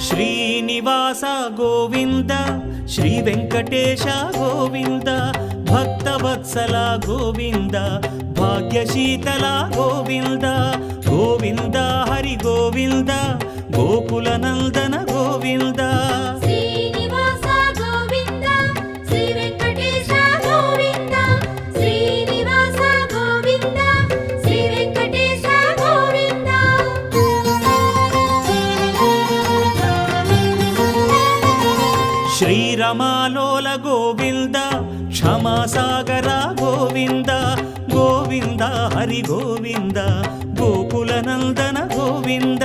Srinivasa Govinda Shri Venkatesha Govinda Bhaktavatsala Govinda భాగ్యశీతల Govinda Govinda Hari Govinda Gokula Nandana Govinda Srinivasa Govinda Shri Venkatesha Govinda Srinivasa Govinda Shri Venkatesha Govinda శ్రీరమాలోల Govinda క్షమాసాగర Govinda Govinda Hari Govinda Gokula Nandana Govinda